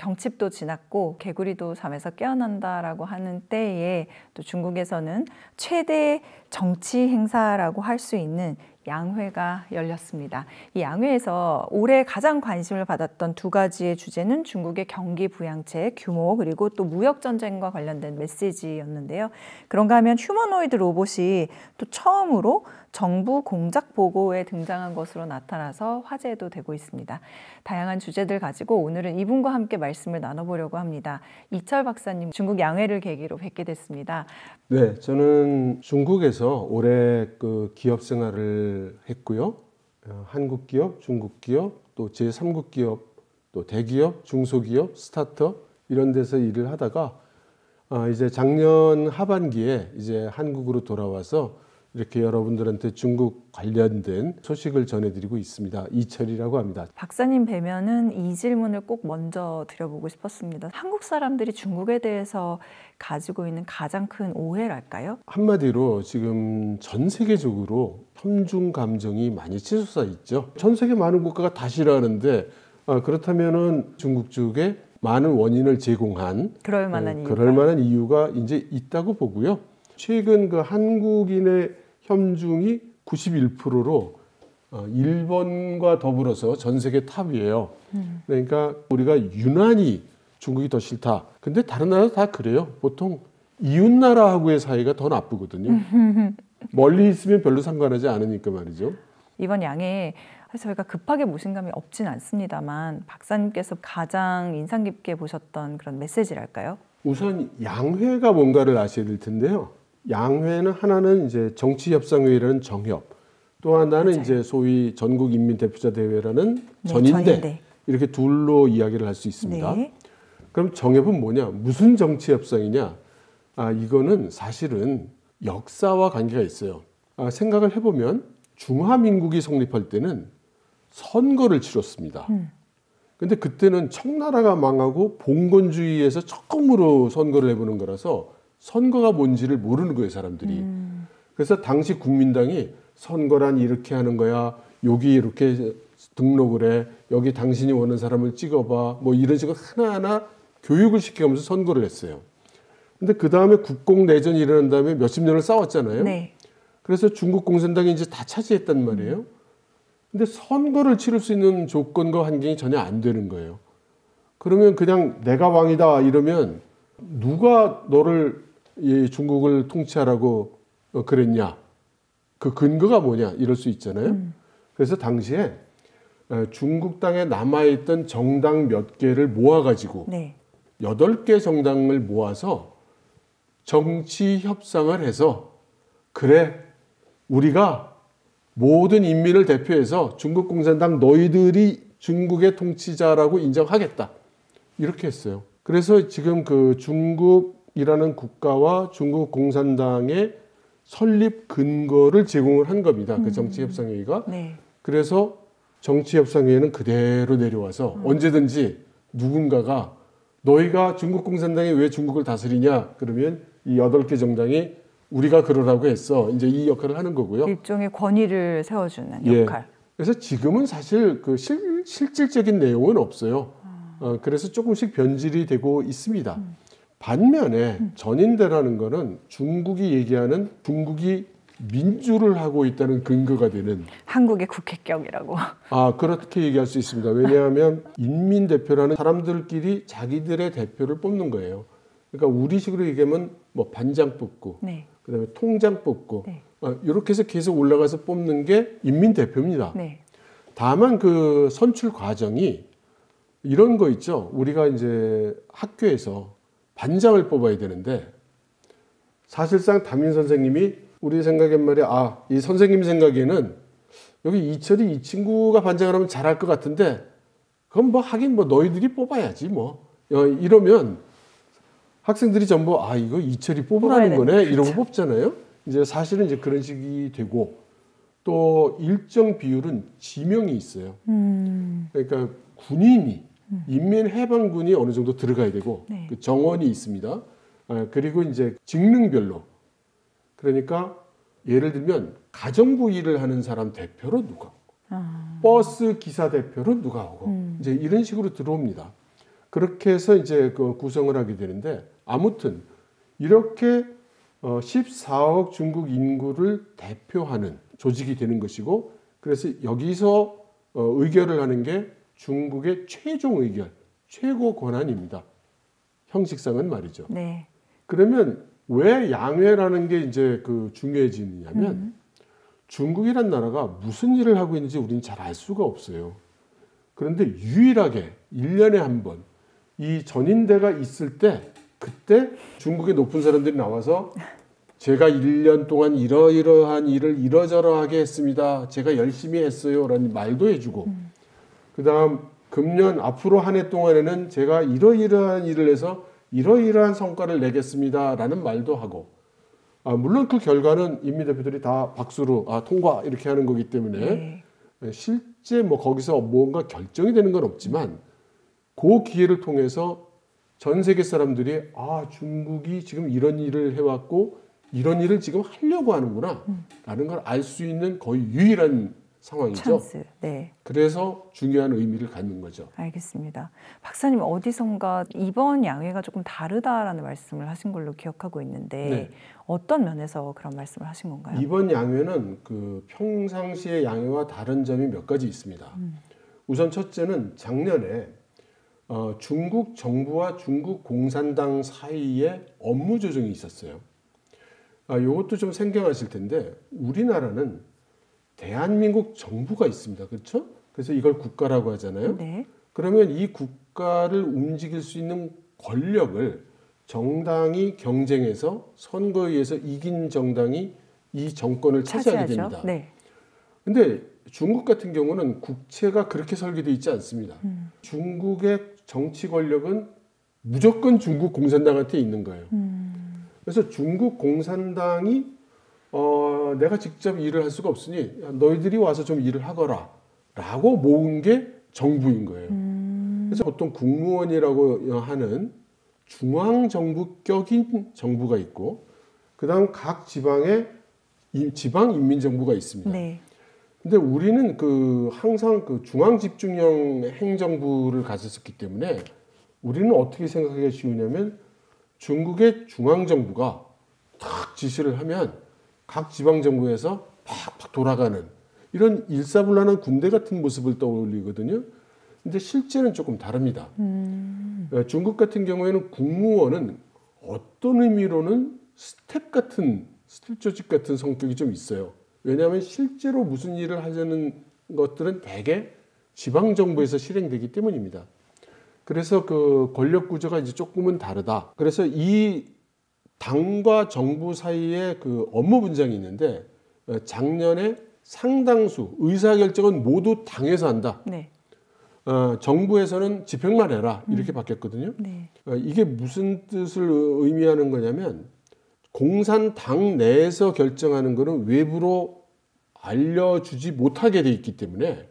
경칩도 지났고 개구리도 잠에서 깨어난다라고 하는 때에 또 중국에서는 최대 정치 행사라고 할 수 있는 양회가 열렸습니다. 이 양회에서 올해 가장 관심을 받았던 두 가지의 주제는 중국의 경기 부양책 규모 그리고 또 무역 전쟁과 관련된 메시지였는데요. 그런가 하면 휴머노이드 로봇이 또 처음으로 정부 공작 보고에 등장한 것으로 나타나서 화제도 되고 있습니다. 다양한 주제들 가지고 오늘은 이분과 함께 말씀을 나눠보려고 합니다. 이철 박사님, 중국 양회를 계기로 뵙게 됐습니다. 네, 저는 중국에서 올해 그 기업 생활을 했고요. 한국 기업, 중국 기업, 또 제3국 기업, 또 대기업, 중소기업, 스타트업 이런 데서 일을 하다가 이제 작년 하반기에 이제 한국으로 돌아와서 이렇게 여러분들한테 중국 관련된 소식을 전해드리고 있습니다. 이철이라고 합니다. 박사님 뵈면은 이 질문을 꼭 먼저 드려보고 싶었습니다. 한국 사람들이 중국에 대해서 가지고 있는 가장 큰 오해랄까요? 한마디로 지금 전 세계적으로 혐중 감정이 많이 치솟아 있죠. 전 세계 많은 국가가 다 싫어하는데 그렇다면은 중국 쪽에 많은 원인을 제공한 그럴 만한 이유가 이제 있다고 보고요. 최근 그 한국인의 혐중이 91%로 일본과 더불어서 전 세계 탑이에요. 그러니까 우리가 유난히 중국이 더 싫다. 근데 다른 나라도 다 그래요. 보통 이웃 나라하고의 사이가 더 나쁘거든요. 멀리 있으면 별로 상관하지 않으니까 말이죠. 이번 양에 저희가 급하게 모신 감이 없진 않습니다만 박사님께서 가장 인상 깊게 보셨던 그런 메시지랄까요? 우선 양회가 뭔가를 아셔야 될 텐데요. 양회는 하나는 이제 정치협상회의라는 정협, 또 하나는 맞아요. 이제 소위 전국인민대표자대회라는 네, 전인대 이렇게 둘로 이야기를 할 수 있습니다. 네. 그럼 정협은 뭐냐? 무슨 정치협상이냐? 이거는 사실은 역사와 관계가 있어요. 생각을 해보면 중화민국이 성립할 때는 선거를 치렀습니다. 근데 그때는 청나라가 망하고 봉건주의에서 처음으로 선거를 해보는 거라서 선거가 뭔지를 모르는 거예요, 사람들이. 그래서 당시 국민당이 선거란 이렇게 하는 거야. 여기 이렇게 등록을 해. 여기 당신이 원하는 사람을 찍어봐. 뭐 이런 식으로 하나하나 교육을 시켜가면서 선거를 했어요. 근데 그 다음에 국공내전이 일어난 다음에 몇십 년을 싸웠잖아요. 네. 그래서 중국 공산당이 이제 다 차지했단 말이에요. 근데 선거를 치를 수 있는 조건과 환경이 전혀 안 되는 거예요. 그러면 그냥 내가 왕이다 이러면 누가 너를 이 중국을 통치하라고 그랬냐? 그 근거가 뭐냐? 이럴 수 있잖아요. 그래서 당시에 중국 땅에 남아있던 정당 몇 개를 모아가지고 네. 8개 정당을 모아서 정치 협상을 해서 그래 우리가 모든 인민을 대표해서 중국 공산당 너희들이 중국의 통치자라고 인정하겠다. 이렇게 했어요. 그래서 지금 그 중국이라는 국가와 중국 공산당의 설립 근거를 제공을 한 겁니다. 그 정치협상회의가. 네. 그래서 정치협상회의는 그대로 내려와서 언제든지 누군가가 너희가 중국 공산당이 왜 중국을 다스리냐? 그러면 이 8개 정당이 우리가 그러라고 했어. 이제 이 역할을 하는 거고요. 일종의 권위를 세워주는 역할. 그래서 지금은 사실 그 실질적인 내용은 없어요. 그래서 조금씩 변질이 되고 있습니다. 반면에 전인대라는 거는 중국이 얘기하는 중국이 민주를 하고 있다는 근거가 되는 한국의 국회격이라고. 그렇게 얘기할 수 있습니다. 왜냐하면 인민대표라는 사람들끼리 자기들의 대표를 뽑는 거예요. 그러니까 우리식으로 얘기하면 뭐 반장 뽑고 네. 그다음에 통장 뽑고 네. 이렇게 해서 계속 올라가서 뽑는 게 인민대표입니다. 네. 다만 그 선출 과정이 이런 거 있죠. 우리가 이제 학교에서 반장을 뽑아야 되는데 사실상 담임 선생님이 우리 생각엔 말이야. 이 선생님 생각에는 여기 이철이 이 친구가 반장을 하면 잘할 것 같은데 그럼 뭐 하긴 뭐 너희들이 뽑아야지 뭐 이러면 학생들이 전부 이거 이철이 뽑으라는 거네 그렇죠. 이러고 뽑잖아요. 이제 사실은 이제 그런 식이 되고 또 일정 비율은 지명이 있어요. 그러니까 군인이 인민해방군이 어느 정도 들어가야 되고 네. 그 정원이 있습니다. 그리고 이제 직능별로 그러니까 예를 들면 가정부 일을 하는 사람 대표로 누가 오고 버스 기사 대표로 누가 오고 이제 이런 식으로 들어옵니다. 그렇게 해서 이제 그 구성을 하게 되는데 아무튼 이렇게 14억 중국 인구를 대표하는 조직이 되는 것이고 그래서 여기서 의결을 하는 게 중국의 최종 의결, 최고 권한입니다. 형식상은 말이죠. 네. 그러면 왜 양회라는 게 이제 그 중요해지느냐면 중국이란 나라가 무슨 일을 하고 있는지 우리는 잘 알 수가 없어요. 그런데 유일하게 1년에 한 번 이 전인대가 있을 때 그때 중국의 높은 사람들이 나와서 제가 1년 동안 이러이러한 일을 이러저러하게 했습니다. 제가 열심히 했어요. 라는 말도 해주고 그 다음 금년 앞으로 한 해 동안에는 제가 이러이러한 일을 해서 이러이러한 성과를 내겠습니다. 라는 말도 하고 물론 그 결과는 인민 대표들이 다 박수로 통과 이렇게 하는 거기 때문에 네. 실제 뭐 거기서 뭔가 결정이 되는 건 없지만 그 기회를 통해서 전 세계 사람들이 중국이 지금 이런 일을 해왔고 이런 일을 지금 하려고 하는구나 라는 걸 알 수 있는 거의 유일한 상황이죠. 찬스. 네. 그래서 중요한 의미를 갖는 거죠. 알겠습니다. 박사님 어디선가 이번 양회가 조금 다르다라는 말씀을 하신 걸로 기억하고 있는데 네. 어떤 면에서 그런 말씀을 하신 건가요? 이번 양회는 그 평상시의 양회와 다른 점이 몇 가지 있습니다. 우선 첫째는 작년에 중국 정부와 중국 공산당 사이에 업무 조정이 있었어요. 이것도 좀 생경하실 텐데 우리나라는 대한민국 정부가 있습니다. 그렇죠? 그래서 이걸 국가라고 하잖아요. 네. 그러면 이 국가를 움직일 수 있는 권력을 정당이 경쟁해서 선거에 의해서 이긴 정당이 이 정권을 차지하게 됩니다. 네. 근데 중국 같은 경우는 국채가 그렇게 설계되어 있지 않습니다. 중국의 정치 권력은 무조건 중국 공산당한테 있는 거예요. 그래서 중국 공산당이 내가 직접 일을 할 수가 없으니 너희들이 와서 좀 일을 하거라 라고 모은 게 정부인 거예요. 그래서 보통 국무원이라고 하는 중앙정부격인 정부가 있고 그 다음 각 지방에 지방인민정부가 있습니다. 네. 근데 우리는 항상 중앙집중형 행정부를 가졌었기 때문에 우리는 어떻게 생각하기가 쉬우냐면 중국의 중앙정부가 탁 지시를 하면 각 지방정부에서 팍팍 돌아가는 이런 일사불란한 군대 같은 모습을 떠올리거든요. 근데 실제는 조금 다릅니다. 중국 같은 경우에는 국무원은 어떤 의미로는 스텝 조직 같은 성격이 좀 있어요. 왜냐하면 실제로 무슨 일을 하려는 것들은 대개 지방정부에서 실행되기 때문입니다. 그래서 그 권력 구조가 이제 조금은 다르다. 그래서 이 당과 정부 사이에 그 업무 분장이 있는데 작년에 상당수 의사결정은 모두 당에서 한다. 네. 정부에서는 집행만 해라 이렇게 바뀌었거든요. 네. 이게 무슨 뜻을 의미하는 거냐면 공산당 내에서 결정하는 거는 외부로 알려주지 못하게 돼 있기 때문에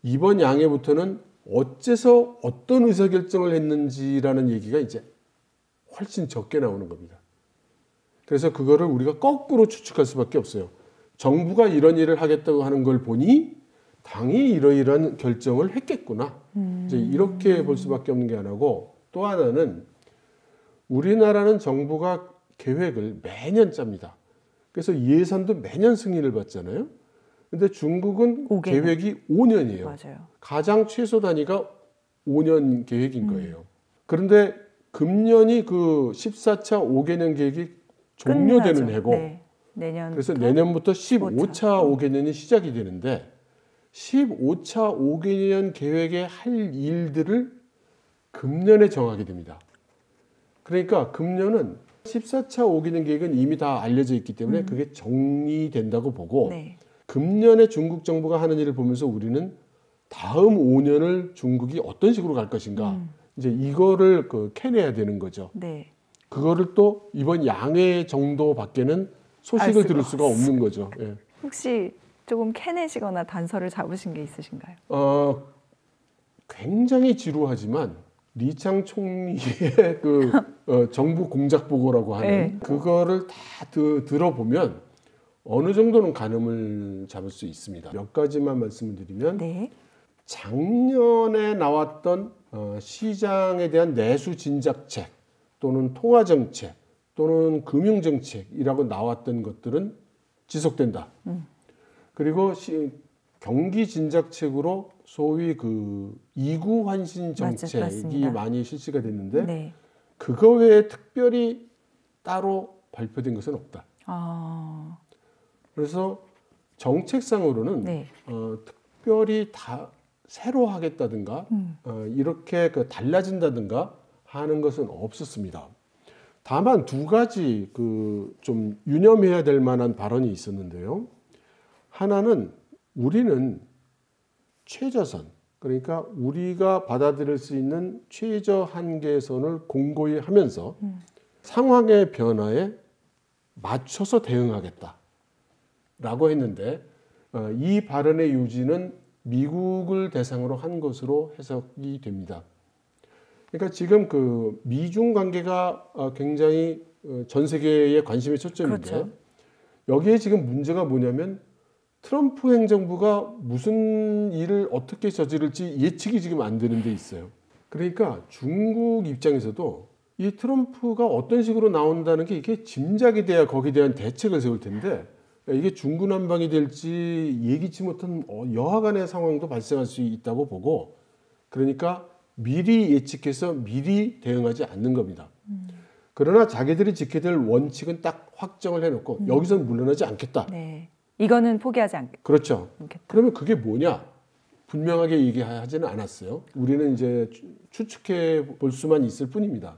이번 양회부터는 어째서 어떤 의사결정을 했는지라는 얘기가 이제 훨씬 적게 나오는 겁니다. 그래서 그거를 우리가 거꾸로 추측할 수밖에 없어요. 정부가 이런 일을 하겠다고 하는 걸 보니 당이 이러이러한 결정을 했겠구나. 이제 이렇게 볼 수밖에 없는 게 하나고 또 하나는 우리나라는 정부가 계획을 매년 짭니다. 그래서 예산도 매년 승인을 받잖아요. 근데 중국은 5개년. 계획이 5년이에요. 맞아요. 가장 최소 단위가 5년 계획인 거예요. 그런데 금년이 그 14차 5개년 계획이 종료되는 끝나죠. 해고 네. 내년. 그래서 내년부터 15차 5개년이 시작이 되는데 15차 5개년 계획에 할 일들을 금년에 정하게 됩니다. 그러니까 금년은 14차 5개년 계획은 이미 다 알려져 있기 때문에 그게 정리된다고 보고 네. 금년에 중국 정부가 하는 일을 보면서 우리는 다음 5년을 중국이 어떤 식으로 갈 것인가 이제 이거를 캐내야 되는 거죠. 네. 그거를 또 이번 양회 정도밖에는 소식을 들을 수가 없는 거죠. 예. 혹시 조금 캐내시거나 단서를 잡으신 게 있으신가요? 굉장히 지루하지만 리창 총리의 정부 공작 보고라고 하는 네. 그거를 다 들어보면 어느 정도는 가늠을 잡을 수 있습니다. 몇 가지만 말씀을 드리면 네. 작년에 나왔던 시장에 대한 내수 진작책 또는 통화 정책 또는 금융 정책이라고 나왔던 것들은 지속된다. 그리고 경기 진작책으로 소위 그 이구 환신 정책이 맞습니다. 많이 실시가 됐는데 네. 그거 외에 특별히 따로 발표된 것은 없다. 아, 그래서 정책상으로는 네. 특별히 다 새로 하겠다든가 이렇게 그 달라진다든가 하는 것은 없었습니다. 다만 두 가지 그 좀 유념해야 될 만한 발언이 있었는데요. 하나는 우리는 최저선, 그러니까 우리가 받아들일 수 있는 최저 한계선을 공고히 하면서 상황의 변화에 맞춰서 대응하겠다라고 했는데 이 발언의 요지는 미국을 대상으로 한 것으로 해석이 됩니다. 그러니까 지금 그 미중 관계가 굉장히 전 세계의 관심의 초점인데 그렇죠. 여기에 지금 문제가 뭐냐면 트럼프 행정부가 무슨 일을 어떻게 저지를지 예측이 지금 안 되는 데 있어요. 그러니까 중국 입장에서도 이 트럼프가 어떤 식으로 나온다는 게 이게 짐작이 돼야 거기에 대한 대책을 세울 텐데 이게 중구난방이 될지 예기치 못한 여하간의 상황도 발생할 수 있다고 보고 그러니까 미리 예측해서 미리 대응하지 않는 겁니다. 그러나 자기들이 지켜야 될 원칙은 딱 확정을 해놓고 여기서는 물러나지 않겠다. 네. 이거는 포기하지 않겠다. 그렇죠. 그러면 그게 뭐냐? 분명하게 얘기하지는 않았어요. 우리는 이제 추측해 볼 수만 있을 뿐입니다.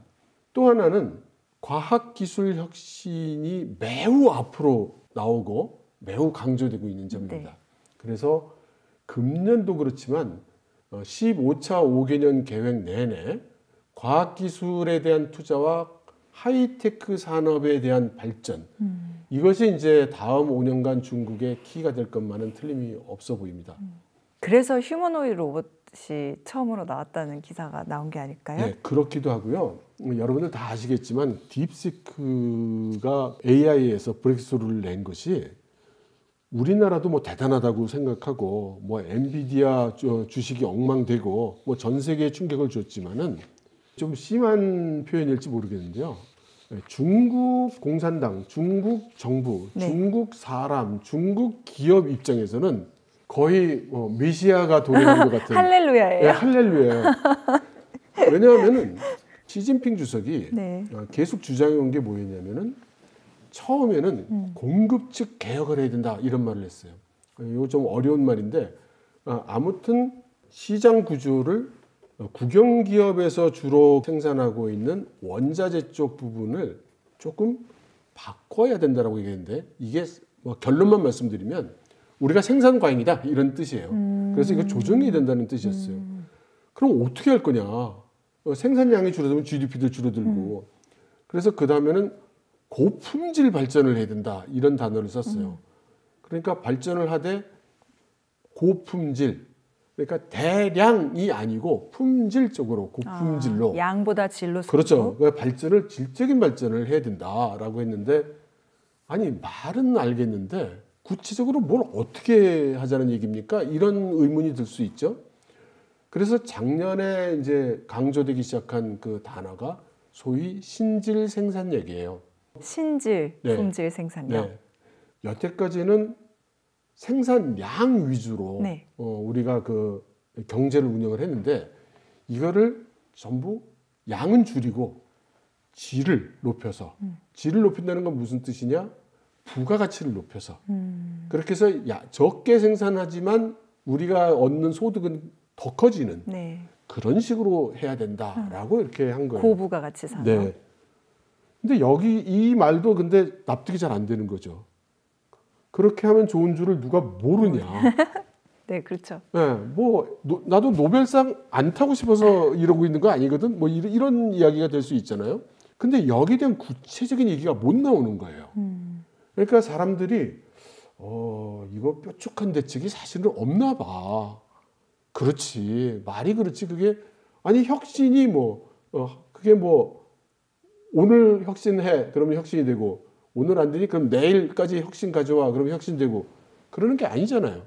또 하나는 과학기술 혁신이 매우 앞으로 나오고 매우 강조되고 있는 점입니다. 네. 그래서 금년도 그렇지만 15차 5개년 계획 내내 과학기술에 대한 투자와 하이테크 산업에 대한 발전 이것이 이제 다음 5년간 중국의 키가 될 것만은 틀림이 없어 보입니다. 그래서 휴머노이드 로봇이 처음으로 나왔다는 기사가 나온 게 아닐까요? 네, 그렇기도 하고요. 여러분들 다 아시겠지만 딥시크가 AI에서 브레이크스루를 낸 것이 우리나라도 뭐 대단하다고 생각하고 뭐 엔비디아 주식이 엉망되고 뭐 전 세계에 충격을 줬지만은 좀 심한 표현일지 모르겠는데요. 중국 공산당, 중국 정부, 네. 중국 사람, 중국 기업 입장에서는 거의 메시아가 도래한 것 같은 할렐루야예요. 네, 할렐루야예요. 왜냐하면은 시진핑 주석이 네. 계속 주장해온 게 뭐였냐면은 처음에는 공급 측 개혁을 해야 된다 이런 말을 했어요. 이거 좀 어려운 말인데 아무튼 시장 구조를 국영기업에서 주로 생산하고 있는 원자재 쪽 부분을 조금 바꿔야 된다라고 얘기했는데 이게 뭐 결론만 말씀드리면 우리가 생산 과잉이다 이런 뜻이에요. 그래서 이거 조정해야 된다는 뜻이었어요. 그럼 어떻게 할 거냐? 생산량이 줄어들면 GDP도 줄어들고 그래서 그 다음에는 고품질 발전을 해야 된다 이런 단어를 썼어요. 그러니까 발전을 하되 고품질 그러니까 대량이 아니고 품질적으로 고품질로 양보다 질로 그렇죠. 그 발전을 질적인 발전을 해야 된다라고 했는데 아니 말은 알겠는데 구체적으로 뭘 어떻게 하자는 얘기입니까? 이런 의문이 들 수 있죠. 그래서 작년에 이제 강조되기 시작한 그 단어가 소위 신질 생산력이에요. 신질, 네. 품질 생산력. 네. 여태까지는 생산량 위주로 네. 우리가 그 경제를 운영을 했는데 이거를 전부 양은 줄이고 질을 높여서 질을 높인다는 건 무슨 뜻이냐? 부가가치를 높여서 그렇게 해서 적게 생산하지만 우리가 얻는 소득은 더 커지는 네. 그런 식으로 해야 된다라고 이렇게 한 거예요. 고부가가치 산업. 네. 근데 여기 이 말도 근데 납득이 잘 안 되는 거죠. 그렇게 하면 좋은 줄을 누가 모르냐. 네, 그렇죠. 네, 뭐 나도 노벨상 안 타고 싶어서 이러고 있는 거 아니거든. 뭐 이런 이야기가 될 수 있잖아요. 근데 여기에 대한 구체적인 얘기가 못 나오는 거예요. 그러니까 사람들이 이거 뾰족한 대책이 사실은 없나 봐. 그렇지. 말이 그렇지. 그게 아니 혁신이 그게 오늘 혁신해. 그러면 혁신이 되고 오늘 안 되니 그럼 내일까지 혁신 가져와. 그러면 혁신되고 그러는 게 아니잖아요.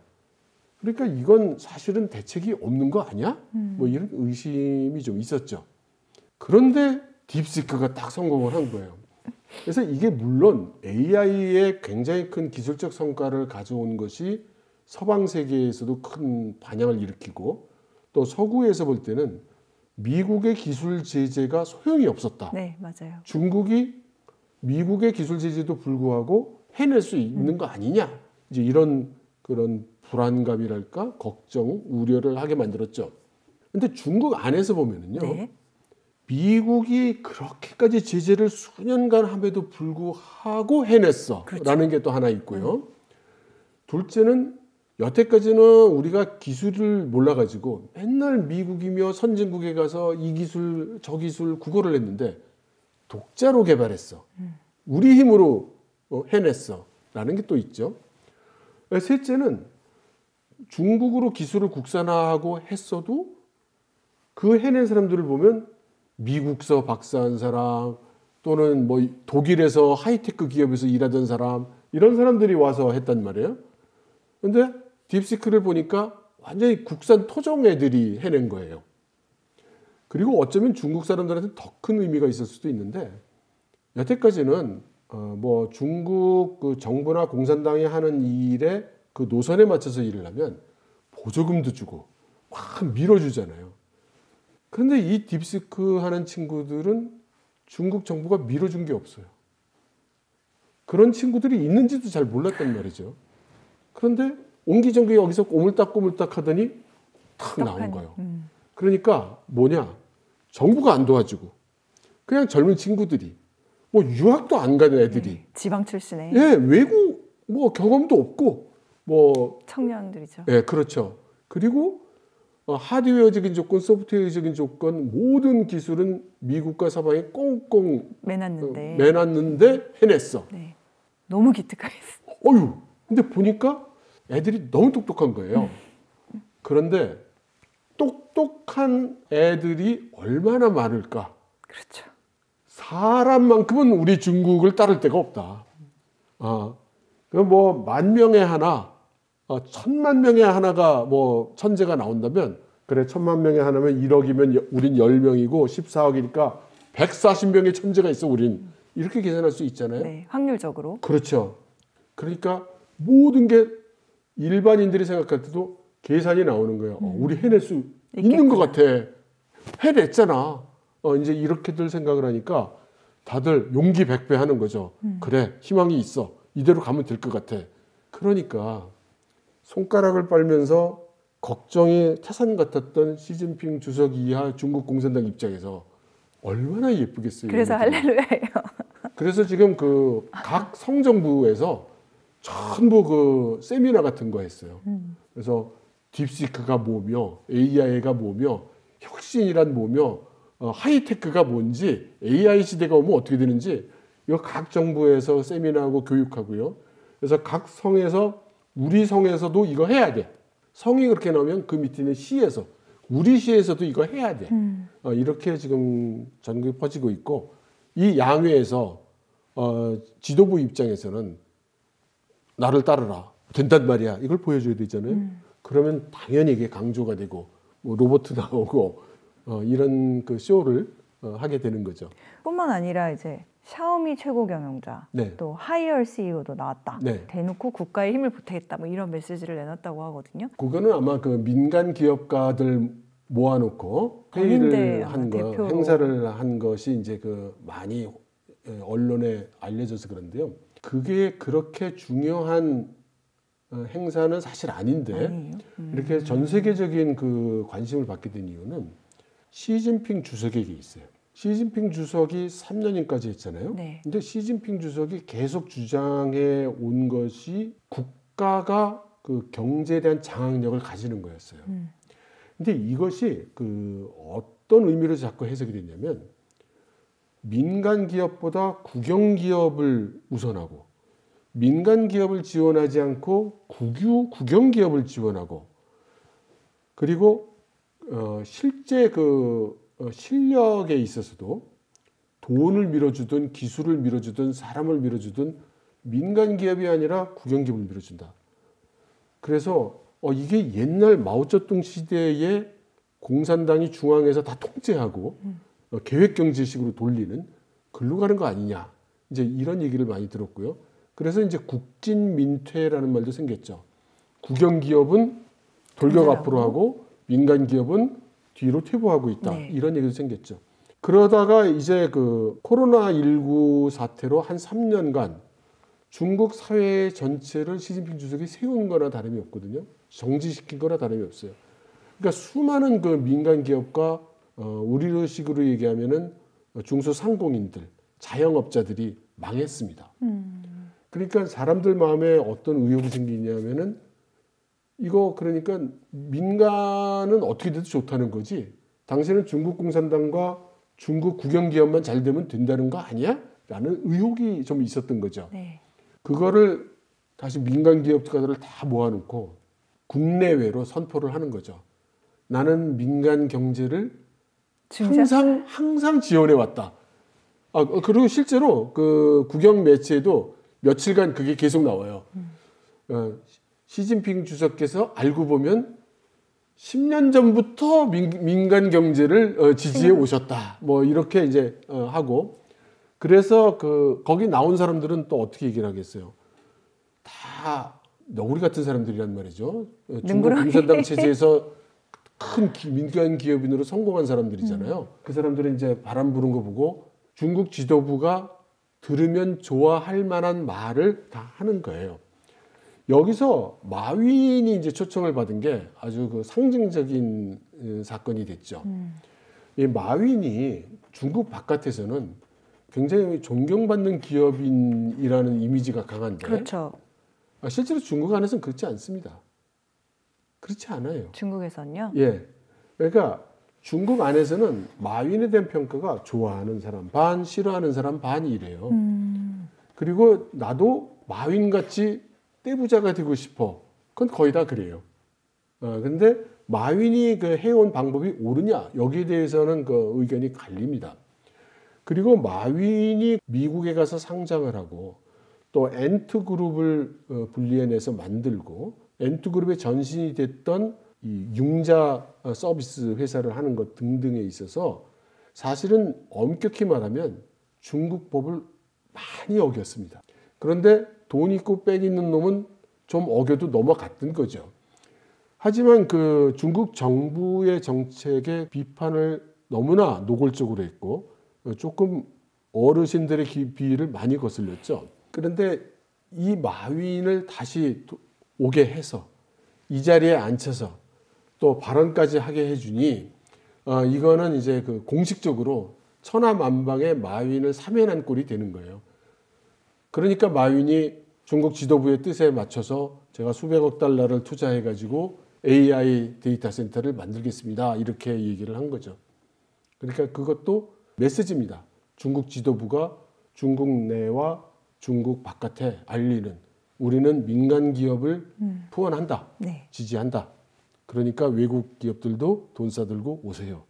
그러니까 이건 사실은 대책이 없는 거 아니야? 뭐 이런 의심이 좀 있었죠. 그런데 딥시크가 딱 성공을 한 거예요. 그래서 이게 물론 AI의 굉장히 큰 기술적 성과를 가져온 것이 서방 세계에서도 큰 반향을 일으키고 또 서구에서 볼 때는 미국의 기술 제재가 소용이 없었다. 네, 맞아요. 중국이 미국의 기술 제재도 불구하고 해낼 수 있는 거 아니냐. 이제 이런 그런 불안감이랄까 걱정, 우려를 하게 만들었죠. 근데 중국 안에서 보면은요. 네. 미국이 그렇게까지 제재를 수년간 함에도 불구하고 해냈어. 그렇죠. 라는 게 또 하나 있고요. 둘째는 여태까지는 우리가 기술을 몰라가지고 맨날 미국이며 선진국에 가서 이 기술, 저 기술 구걸을 했는데 독자로 개발했어. 우리 힘으로 해냈어. 라는 게 또 있죠. 셋째는 중국으로 기술을 국산화하고 했어도 그 해낸 사람들을 보면 미국서 박사한 사람 또는 뭐 독일에서 하이테크 기업에서 일하던 사람 이런 사람들이 와서 했단 말이에요. 근데 딥시크를 보니까 완전히 국산 토종 애들이 해낸 거예요. 그리고 어쩌면 중국 사람들한테 더 큰 의미가 있을 수도 있는데 여태까지는 뭐 중국 그 정부나 공산당이 하는 일에 그 노선에 맞춰서 일을 하면 보조금도 주고 막 밀어주잖아요. 그런데 이 딥시크 하는 친구들은 중국 정부가 밀어준 게 없어요. 그런 친구들이 있는지도 잘 몰랐단 말이죠. 그런데 옹기종기 여기서 꼬물딱꼬물딱 하더니 탁 나온 거예요. 그러니까 뭐냐? 정부가 안 도와주고 그냥 젊은 친구들이 뭐 유학도 안 가는 애들이 네, 지방 출신의 예, 외국 뭐 경험도 없고 뭐 청년들이죠. 예, 그렇죠. 그리고 하드웨어적인 조건, 소프트웨어적인 조건 모든 기술은 미국과 서방이 꽁꽁 매놨는데 해냈어. 네. 너무 기특하겠어. 어휴, 근데 보니까 애들이 너무 똑똑한 거예요. 그런데 똑똑한 애들이 얼마나 많을까? 그렇죠. 사람만큼은 우리 중국을 따를 데가 없다. 뭐 10,000명에 하나, 10,000,000명에 하나가 뭐 천재가 나온다면 그래 10,000,000명에 하나면 1억이면 우린 10명이고 14억이니까 140명의 천재가 있어 우린. 이렇게 계산할 수 있잖아요. 네, 확률적으로. 그렇죠. 그러니까 모든 게 일반인들이 생각할 때도 계산이 나오는 거예요. 우리 해낼 수 있는 것 같아. 해냈잖아. 이제 이렇게들 생각을 하니까 다들 용기 백배 하는 거죠. 그래, 희망이 있어. 이대로 가면 될 것 같아. 그러니까 손가락을 빨면서 걱정이 태산 같았던 시진핑 주석 이하 중국 공산당 입장에서 얼마나 예쁘겠어요. 그래서 할렐루야예요. 그래서 지금 그 각 성정부에서 전부 그 세미나 같은 거 했어요. 그래서 딥시크가 뭐며 AI가 뭐며 혁신이란 뭐며 하이테크가 뭔지 AI 시대가 오면 어떻게 되는지 이거 각 정부에서 세미나하고 교육하고요. 그래서 각 성에서 우리 성에서도 이거 해야 돼. 성이 그렇게 나오면 그 밑에 있는 시에서 우리 시에서도 이거 해야 돼. 이렇게 지금 전국에 퍼지고 있고 이 양회에서 지도부 입장에서는 나를 따르라 된단 말이야. 이걸 보여줘야 되잖아요. 그러면 당연히 이게 강조가 되고 뭐 로봇 나오고 이런 그 쇼를 하게 되는 거죠. 뿐만 아니라 이제 샤오미 최고 경영자, 네. 또 하이얼 CEO도 나왔다. 네. 대놓고 국가에 힘을 보태겠다. 뭐 이런 메시지를 내놨다고 하거든요. 그거는 아마 그 민간 기업가들 모아놓고 회의를 한 거, 행사를 한 것이 이제 그 많이 언론에 알려져서 그런데요. 그게 그렇게 중요한 행사는 사실 아닌데 이렇게 전 세계적인 그 관심을 받게 된 이유는 시진핑 주석에게 있어요. 시진핑 주석이 3년인까지 했잖아요. 네. 근데 시진핑 주석이 계속 주장해 온 것이 국가가 그 경제에 대한 장악력을 가지는 거였어요. 근데 이것이 그 어떤 의미로 자꾸 해석이 됐냐면 민간 기업보다 국영 기업을 우선하고 민간 기업을 지원하지 않고 국영 기업을 지원하고 그리고 실제 그 실력에 있어서도 돈을 밀어주든 기술을 밀어주든 사람을 밀어주든 민간 기업이 아니라 국영 기업을 밀어준다. 그래서 이게 옛날 마오쩌둥 시대에 공산당이 중앙에서 다 통제하고 계획 경제식으로 돌리는 글로 가는 거 아니냐. 이제 이런 얘기를 많이 들었고요. 그래서 이제 국진민퇴라는 말도 생겼죠. 국영 기업은 돌격 앞으로 하고 민간 기업은 뒤로 퇴보하고 있다. 네. 이런 얘기도 생겼죠. 그러다가 이제 그 코로나19 사태로 한 3년간 중국 사회 전체를 시진핑 주석이 세운 거나 다름이 없거든요. 정지시킨 거나 다름이 없어요. 그러니까 수많은 그 민간 기업과 우리식으로 얘기하면은 중소상공인들, 자영업자들이 망했습니다. 그러니까 사람들 마음에 어떤 의혹이 생기냐면은 이거 그러니까 민간은 어떻게 돼도 좋다는 거지. 당신은 중국 공산당과 중국 국영 기업만 잘 되면 된다는 거 아니야? 라는 의혹이 좀 있었던 거죠. 네. 그거를 다시 민간 기업가들을 다 모아놓고 국내외로 선포를 하는 거죠. 나는 민간 경제를 항상 지원해 왔다. 그리고 실제로 그 국영 매체에도 며칠간 그게 계속 나와요. 시진핑 주석께서 알고 보면 10년 전부터 민간 경제를 지지해 오셨다. 뭐 이렇게 이제 하고 그래서 거기 나온 사람들은 또 어떻게 얘기를 하겠어요? 다 너구리 같은 사람들이란 말이죠. 중국 공산당 체제에서 큰 민간 기업인으로 성공한 사람들이잖아요. 그 사람들은 이제 바람 부는 거 보고 중국 지도부가 들으면 좋아할 만한 말을 다 하는 거예요. 여기서 마윈이 이제 초청을 받은 게 아주 그 상징적인 사건이 됐죠. 이 마윈이 중국 바깥에서는 굉장히 존경받는 기업인이라는 이미지가 강한데, 그렇죠. 실제로 중국 안에서는 그렇지 않습니다. 그렇지 않아요. 중국에서는요? 예. 그러니까 중국 안에서는 마윈에 대한 평가가 좋아하는 사람 반, 싫어하는 사람 반이 이래요. 그리고 나도 마윈같이 떼부자가 되고 싶어. 그건 거의 다 그래요. 근데 마윈이 그 해온 방법이 옳으냐? 여기에 대해서는 그 의견이 갈립니다. 그리고 마윈이 미국에 가서 상장을 하고 또 엔트그룹을 분리해내서 만들고 엔트그룹의 전신이 됐던 이 융자 서비스 회사를 하는 것 등등에 있어서 사실은 엄격히 말하면 중국 법을 많이 어겼습니다. 그런데 돈 있고 빽 있는 놈은 좀 어겨도 넘어갔던 거죠. 하지만 그 중국 정부의 정책에 비판을 너무나 노골적으로 했고 조금 어르신들의 비위를 많이 거슬렸죠. 그런데 이 마윈을 다시 오게 해서 이 자리에 앉혀서 또 발언까지 하게 해주니 이거는 이제 그 공식적으로 천하만방의 마윈을 사면한 꼴이 되는 거예요. 그러니까 마윈이 중국 지도부의 뜻에 맞춰서 제가 수백억 달러를 투자해가지고 AI 데이터 센터를 만들겠습니다. 이렇게 얘기를 한 거죠. 그러니까 그것도 메시지입니다. 중국 지도부가 중국 내와 중국 바깥에 알리는 우리는 민간 기업을 후원한다. 네. 지지한다. 그러니까 외국 기업들도 돈 싸들고 오세요.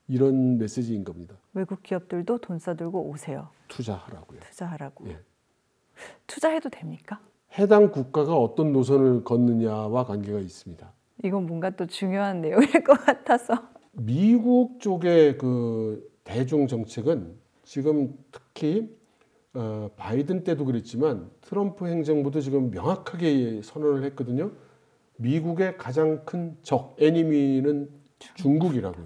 이런 메시지인 겁니다. 외국 기업들도 돈 싸들고 오세요. 투자하라고요. 투자하라고. 예. 투자해도 됩니까? 해당 국가가 어떤 노선을 걷느냐와 관계가 있습니다. 이건 뭔가 또 중요한 내용일 것 같아서. 미국 쪽의 그 대중 정책은 지금 특히 바이든 때도 그랬지만 트럼프 행정부도 지금 명확하게 선언을 했거든요. 미국의 가장 큰 적, 애니미는 중국이라고요.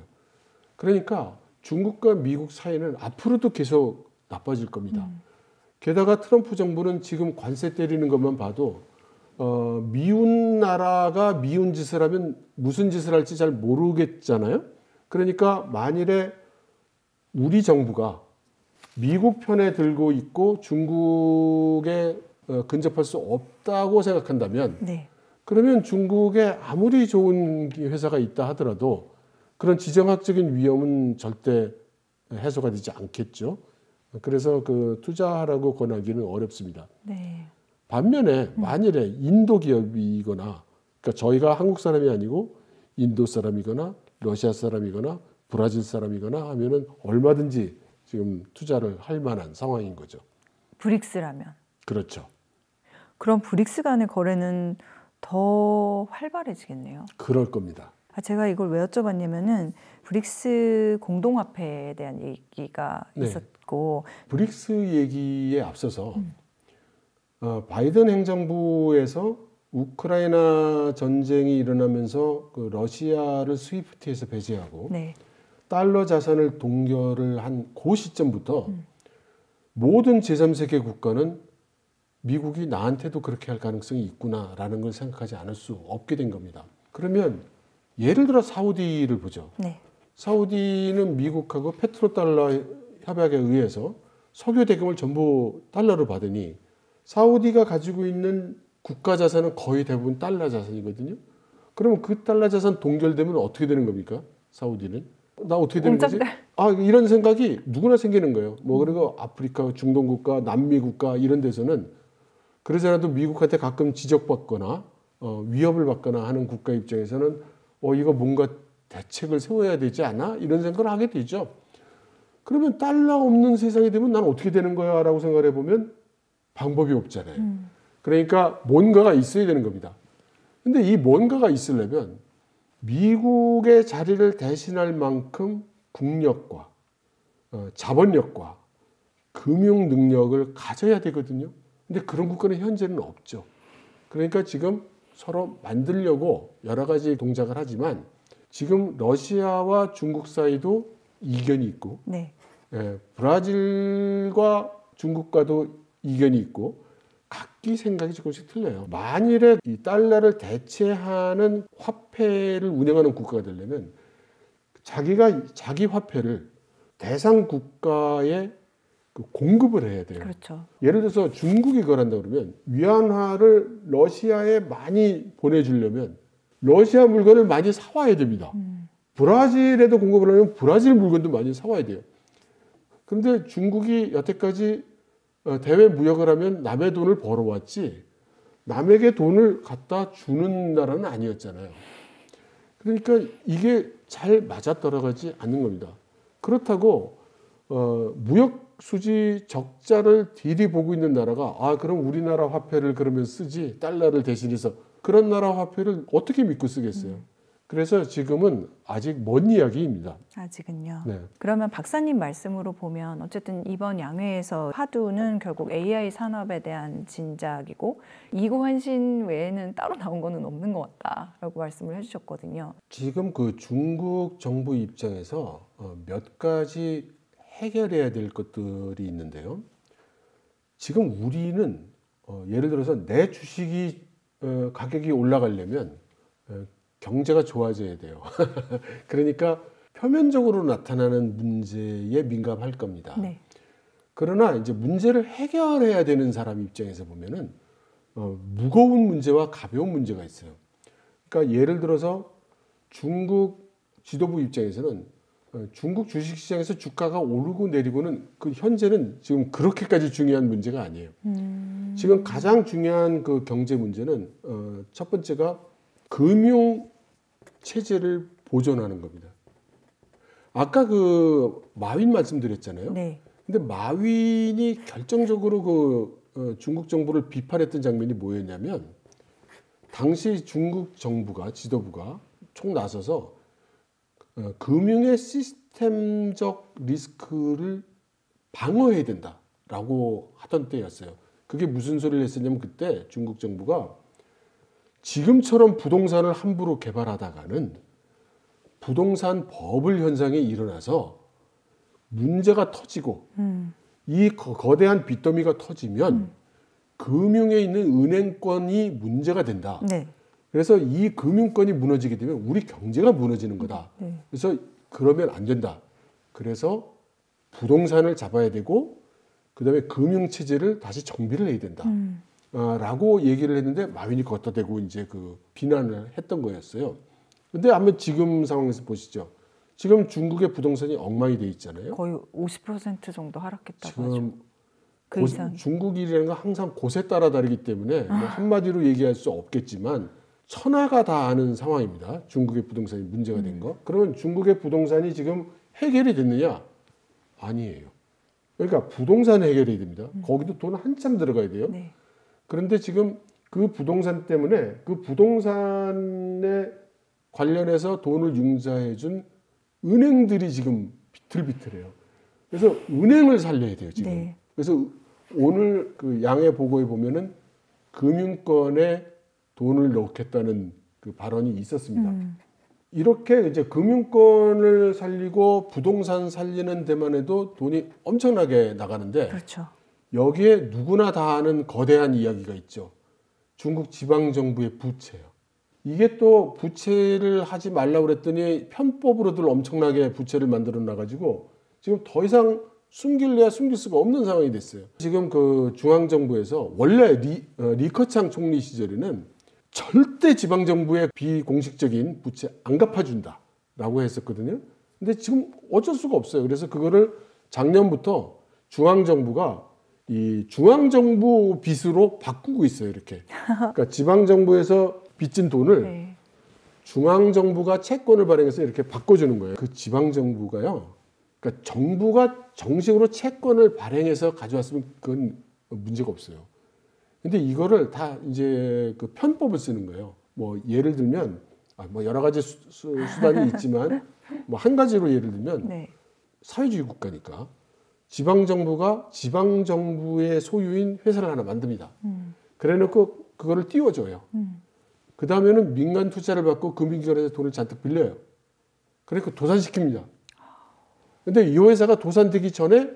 그러니까 중국과 미국 사이는 앞으로도 계속 나빠질 겁니다. 게다가 트럼프 정부는 지금 관세 때리는 것만 봐도 미운 나라가 미운 짓을 하면 무슨 짓을 할지 잘 모르겠잖아요. 그러니까 만일에 우리 정부가 미국 편에 들고 있고 중국에 근접할 수 없다고 생각한다면 네. 그러면 중국에 아무리 좋은 회사가 있다 하더라도 그런 지정학적인 위험은 절대 해소가 되지 않겠죠. 그래서 그 투자하라고 권하기는 어렵습니다. 네. 반면에 만일에 인도 기업이거나 그러니까 저희가 한국 사람이 아니고 인도 사람이거나 러시아 사람이거나 브라질 사람이거나 하면은 얼마든지 지금 투자를 할 만한 상황인 거죠. 브릭스라면. 그렇죠. 그럼 브릭스 간의 거래는 더 활발해지겠네요. 그럴 겁니다. 제가 이걸 왜 여쭤봤냐면은 브릭스 공동화폐에 대한 얘기가 네. 있었고 브릭스 얘기에 앞서서 바이든 행정부에서 우크라이나 전쟁이 일어나면서 그 러시아를 스위프트에서 배제하고 네. 달러 자산을 동결을 한 그 시점부터 모든 제3세계 국가는 미국이 나한테도 그렇게 할 가능성이 있구나라는 걸 생각하지 않을 수 없게 된 겁니다. 그러면 예를 들어 사우디를 보죠. 네. 사우디는 미국하고 페트로달러 협약에 의해서 석유 대금을 전부 달러로 받으니 사우디가 가지고 있는 국가 자산은 거의 대부분 달러 자산이거든요. 그러면 그 달러 자산 동결되면 어떻게 되는 겁니까? 사우디는? 나 어떻게 되는 거지? 이런 생각이 누구나 생기는 거예요. 뭐 그리고 아프리카, 중동 국가, 남미 국가 이런 데서는 그러잖아도 미국한테 가끔 지적받거나 위협을 받거나 하는 국가 입장에서는 이거 뭔가 대책을 세워야 되지 않아? 이런 생각을 하게 되죠. 그러면 달러 없는 세상이 되면 난 어떻게 되는 거야? 라고 생각을 해보면 방법이 없잖아요. 그러니까 뭔가가 있어야 되는 겁니다. 근데 이 뭔가가 있으려면 미국의 자리를 대신할 만큼 국력과 자본력과 금융 능력을 가져야 되거든요. 근데 그런 국가는 현재는 없죠. 그러니까 지금 서로 만들려고 여러 가지 동작을 하지만 지금 러시아와 중국 사이도 이견이 있고 네. 브라질과 중국과도 이견이 있고 각기 생각이 조금씩 틀려요. 만일에 이 달러를 대체하는 화폐를 운영하는 국가가 되려면 자기가 자기 화폐를 대상 국가에 공급을 해야 돼요. 그렇죠. 예를 들어서 중국이 그걸 한다 그러면 위안화를 러시아에 많이 보내주려면 러시아 물건을 많이 사와야 됩니다. 브라질에도 공급을 하려면 브라질 물건도 많이 사와야 돼요. 그런데 중국이 여태까지 대외 무역을 하면 남의 돈을 벌어왔지 남에게 돈을 갖다 주는 나라는 아니었잖아요. 그러니까 이게 잘 맞아떨어가지 않는 겁니다. 그렇다고 무역 수지 적자를 디디 보고 있는 나라가 그럼 우리나라 화폐를 그러면 쓰지 달러를 대신해서 그런 나라 화폐를 어떻게 믿고 쓰겠어요. 그래서 지금은 아직 먼 이야기입니다. 아직은요. 네. 그러면 박사님 말씀으로 보면 어쨌든 이번 양회에서 화두는 결국 AI 산업에 대한 진작이고 이고환신 외에는 따로 나온 거는 없는 것 같다라고 말씀을 해주셨거든요. 지금 그 중국 정부 입장에서 몇 가지 해결해야 될 것들이 있는데요. 지금 우리는 예를 들어서 내 주식이 가격이 올라가려면 경제가 좋아져야 돼요. 그러니까 표면적으로 나타나는 문제에 민감할 겁니다. 네. 그러나 이제 문제를 해결해야 되는 사람 입장에서 보면은 무거운 문제와 가벼운 문제가 있어요. 그러니까 예를 들어서 중국 지도부 입장에서는 중국 주식시장에서 주가가 오르고 내리고는 그 현재는 지금 그렇게까지 중요한 문제가 아니에요. 지금 가장 중요한 그 경제 문제는 첫 번째가 금융 체제를 보존하는 겁니다. 아까 그 마윈 말씀드렸잖아요. 네. 근데 마윈이 결정적으로 그 중국 정부를 비판했던 장면이 뭐였냐면 당시 중국 정부가 지도부가 총 나서서 금융의 시스템적 리스크를 방어해야 된다라고 하던 때였어요. 그게 무슨 소리를 했었냐면 그때 중국 정부가 지금처럼 부동산을 함부로 개발하다가는 부동산 버블 현상이 일어나서 문제가 터지고 이 거대한 빚더미가 터지면 금융에 있는 은행권이 문제가 된다. 네. 그래서 이 금융권이 무너지게 되면 우리 경제가 무너지는 거다. 네. 그래서 그러면 안 된다. 그래서 부동산을 잡아야 되고 그다음에 금융체제를 다시 정비를 해야 된다. 라고 얘기를 했는데 마윈이 걷다 대고 이제 그 비난을 했던 거였어요. 근데 한번 지금 상황에서 보시죠. 지금 중국의 부동산이 엉망이 돼 있잖아요. 거의 50% 정도 하락했다고 하죠. 지금 그 이상. 중국이라는 건 항상 곳에 따라 다르기 때문에 뭐 한마디로 얘기할 수 없겠지만 천하가 다 아는 상황입니다. 중국의 부동산이 문제가 된 거. 그러면 중국의 부동산이 지금 해결이 됐느냐? 아니에요. 그러니까 부동산 해결이 됩니다. 거기도 돈 한참 들어가야 돼요. 네. 그런데 지금 그 부동산 때문에 그 부동산에 관련해서 돈을 융자해 준 은행들이 지금 비틀비틀해요. 그래서 은행을 살려야 돼요, 지금. 네. 그래서 오늘 그 양해 보고에 보면은 금융권에 돈을 넣겠다는 그 발언이 있었습니다. 이렇게 이제 금융권을 살리고 부동산 살리는 데만 해도 돈이 엄청나게 나가는데 그렇죠. 여기에 누구나 다 아는 거대한 이야기가 있죠. 중국 지방정부의 부채요. 이게 또 부채를 하지 말라고 그랬더니 편법으로들 엄청나게 부채를 만들어 놔가지고 지금 더 이상 숨길래야 숨길 수가 없는 상황이 됐어요. 지금 그 중앙정부에서 원래 리커창 총리 시절에는 절대 지방정부의 비공식적인 부채 안 갚아준다라고 했었거든요. 근데 지금 어쩔 수가 없어요. 그래서 그거를 작년부터 중앙정부가 이 중앙정부 빚으로 바꾸고 있어요. 이렇게. 그러니까 지방정부에서 빚진 돈을 네. 중앙정부가 채권을 발행해서 이렇게 바꿔주는 거예요. 그 지방정부가요. 그러니까 정부가 정식으로 채권을 발행해서 가져왔으면 그건 문제가 없어요. 근데 이거를 다 이제 그 편법을 쓰는 거예요. 뭐 예를 들면 뭐 여러 가지 수단이 있지만 뭐 한 가지로 예를 들면 네. 사회주의 국가니까 지방정부가 지방정부의 소유인 회사를 하나 만듭니다. 그래놓고 그거를 띄워줘요. 그 다음에는 민간 투자를 받고 금융기관에서 돈을 잔뜩 빌려요. 그래서 도산시킵니다. 근데 이 회사가 도산되기 전에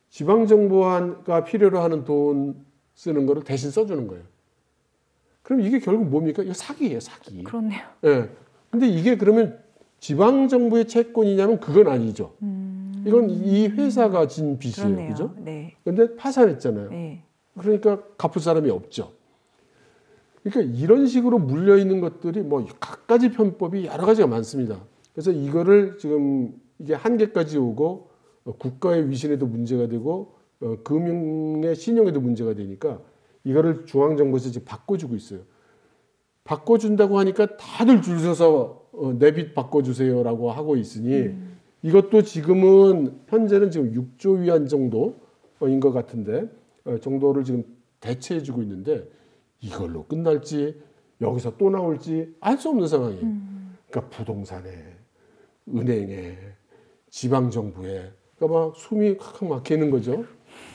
지방정부가 필요로 하는 돈 쓰는 거를 대신 써주는 거예요. 그럼 이게 결국 뭡니까? 이거 사기예요, 사기. 그렇네요. 예. 근데 이게 그러면 지방정부의 채권이냐면 그건 아니죠. 이건 이 회사가 진 빚이에요. 그렇네요. 그죠? 네. 근데 파산했잖아요. 네. 그러니까 갚을 사람이 없죠. 그러니까 이런 식으로 물려있는 것들이 뭐 갖가지 편법이 여러 가지가 많습니다. 그래서 이거를 지금 이게 한계까지 오고 국가의 위신에도 문제가 되고 금융의 신용에도 문제가 되니까 이거를 중앙정부에서 지금 바꿔주고 있어요. 바꿔준다고 하니까 다들 줄 서서 내 빚 바꿔주세요라고 하고 있으니 이것도 지금은 현재는 지금 6조 위안 정도인 것 같은데 정도를 지금 대체해주고 있는데 이걸로 끝날지 여기서 또 나올지 알 수 없는 상황이에요. 그러니까 부동산에 은행에 지방정부에 그러니까 막 숨이 칵 막히는 거죠.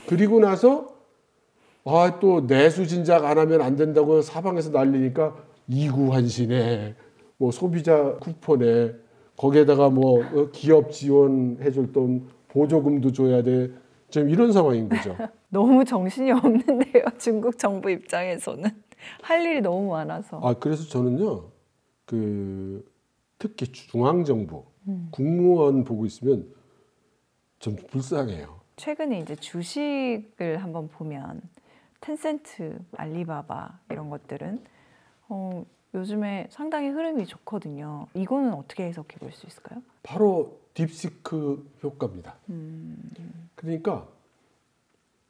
그리고 나서 또 내수 진작 안 하면 안 된다고 사방에서 난리니까 이구환신에 뭐 소비자 쿠폰에 거기에다가 뭐 기업 지원해줄 돈 보조금도 줘야 돼. 지금 이런 상황인 거죠. 너무 정신이 없는데요. 중국 정부 입장에서는 할 일이 너무 많아서. 그래서 저는요, 그 특히 중앙정부 국무원 보고 있으면 좀 불쌍해요. 최근에 이제 주식을 한번 보면 텐센트, 알리바바 이런 것들은 요즘에 상당히 흐름이 좋거든요. 이거는 어떻게 해석해 볼 수 있을까요? 바로 딥시크 효과입니다. 그러니까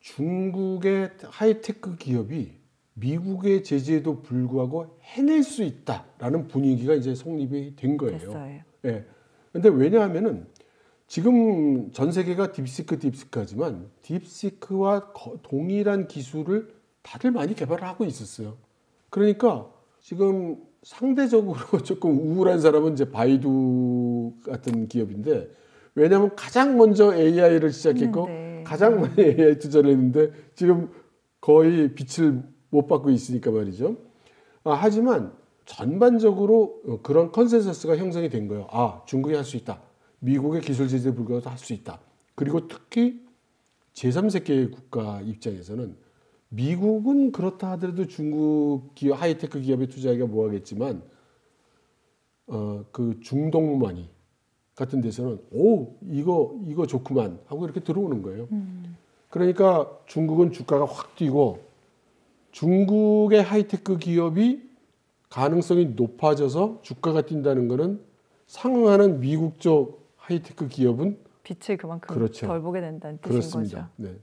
중국의 하이테크 기업이 미국의 제재에도 불구하고 해낼 수 있다라는 분위기가 이제 성립이 된 거예요. 됐어요. 예. 근데 왜냐하면은 지금 전 세계가 딥시크하지만 딥시크와 동일한 기술을 다들 많이 개발하고 있었어요. 그러니까 지금 상대적으로 조금 우울한 사람은 이제 바이두 같은 기업인데 왜냐하면 가장 먼저 AI를 시작했고 가장 많이 AI 투자를 했는데 지금 거의 빛을 못 받고 있으니까 말이죠. 하지만 전반적으로 그런 컨센서스가 형성이 된 거예요. 중국이 할 수 있다. 미국의 기술 제재에 불구하고 할 수 있다. 그리고 특히 제3세계 국가 입장에서는 미국은 그렇다 하더라도 중국 기업, 하이테크 기업에 투자하기가 뭐하겠지만 그 중동머니 같은 데서는 이거 좋구만 하고 이렇게 들어오는 거예요. 그러니까 중국은 주가가 확 뛰고 중국의 하이테크 기업이 가능성이 높아져서 주가가 뛴다는 것은 상응하는 미국 쪽 하이테크 기업은 빛을 그만큼 그렇죠. 덜 보게 된다는 뜻인 그렇습니다. 거죠. 네.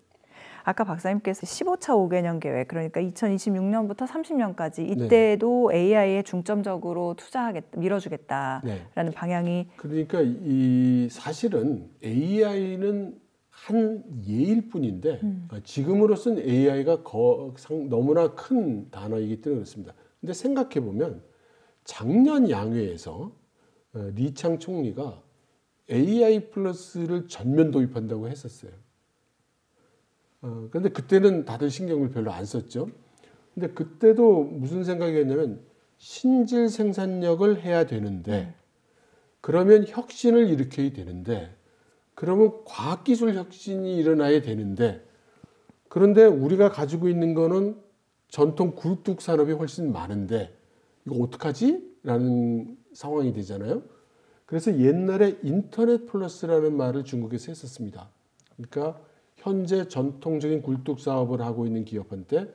아까 박사님께서 15차 5개년 계획, 그러니까 2026년부터 30년까지 이때도 AI에 중점적으로 투자하겠다, 밀어주겠다라는 방향이. 그러니까 이 사실은 AI는 한 예일 뿐인데 지금으로서는 AI가 너무나 큰 단어이기 때문에 그렇습니다. 근데 생각해 보면 작년 양회에서 리창 총리가 AI 플러스를 전면 도입한다고 했었어요. 그런데 그때는 다들 신경을 별로 안 썼죠. 근데 그때도 무슨 생각이었냐면 신질 생산력을 해야 되는데 그러면 혁신을 일으켜야 되는데 그러면 과학기술 혁신이 일어나야 되는데 그런데 우리가 가지고 있는 거는 전통 굴뚝 산업이 훨씬 많은데 이거 어떡하지? 라는 상황이 되잖아요. 그래서 옛날에 인터넷 플러스라는 말을 중국에서 했었습니다. 그러니까 현재 전통적인 굴뚝 사업을 하고 있는 기업한테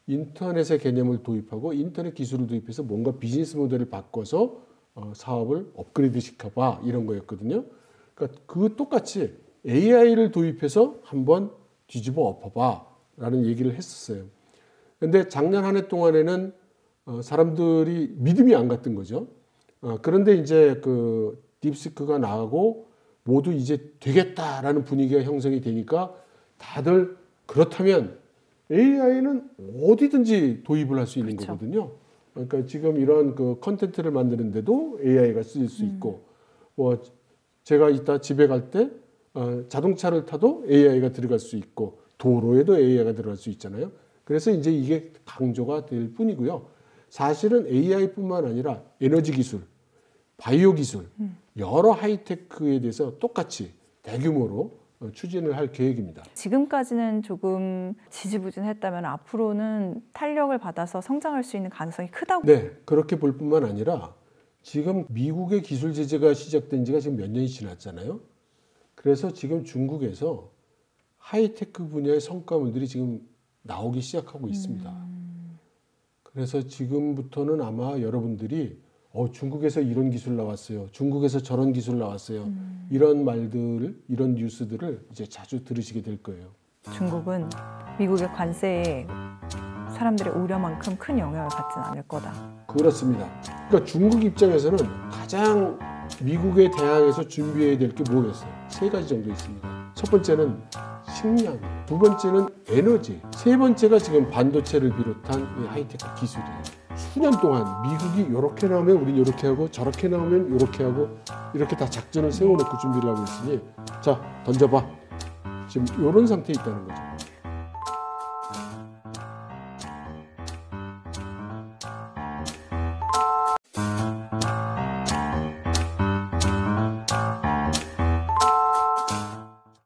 인터넷의 개념을 도입하고 인터넷 기술을 도입해서 뭔가 비즈니스 모델을 바꿔서 사업을 업그레이드 시켜봐 이런 거였거든요. 그러니까 그 똑같이 AI를 도입해서 한번 뒤집어 엎어봐 라는 얘기를 했었어요. 근데 작년 한 해 동안에는 사람들이 믿음이 안 갔던 거죠. 그런데 이제 그 딥시크가 나가고 모두 이제 되겠다라는 분위기가 형성이 되니까 다들 그렇다면 AI는 어디든지 도입을 할 수 있는 그렇죠. 거거든요. 그러니까 지금 이런 그 컨텐츠를 만드는데도 AI가 쓰일 수 있고, 뭐 제가 이따 집에 갈 때 자동차를 타도 AI가 들어갈 수 있고, 도로에도 AI가 들어갈 수 있잖아요. 그래서 이제 이게 강조가 될 뿐이고요. 사실은 AI뿐만 아니라 에너지 기술, 바이오 기술, 여러 하이테크에 대해서 똑같이 대규모로 추진을 할 계획입니다. 지금까지는 조금 지지부진했다면 앞으로는 탄력을 받아서 성장할 수 있는 가능성이 크다고. 네, 그렇게 볼 뿐만 아니라 지금 미국의 기술 제재가 시작된 지가 지금 몇 년이 지났잖아요. 그래서 지금 중국에서 하이테크 분야의 성과물들이 지금 나오기 시작하고 있습니다. 그래서 지금부터는 아마 여러분들이 중국에서 이런 기술 나왔어요. 중국에서 저런 기술 나왔어요. 이런 말들, 이런 뉴스들을 이제 자주 들으시게 될 거예요. 중국은 미국의 관세에 사람들의 우려만큼 큰 영향을 받지는 않을 거다. 그렇습니다. 그러니까 중국 입장에서는 가장 미국에 대항해서 준비해야 될 게 뭐겠어요? 세 가지 정도 있습니다. 첫 번째는 식량, 두 번째는 에너지, 세 번째가 지금 반도체를 비롯한 이 하이테크 기술이에요. 수년 동안 미국이 이렇게 나오면 우린 이렇게 하고 저렇게 나오면 이렇게 하고 이렇게 다 작전을 세워놓고 준비를 하고 있으니 자 던져봐. 지금 이런 상태에 있다는 거죠.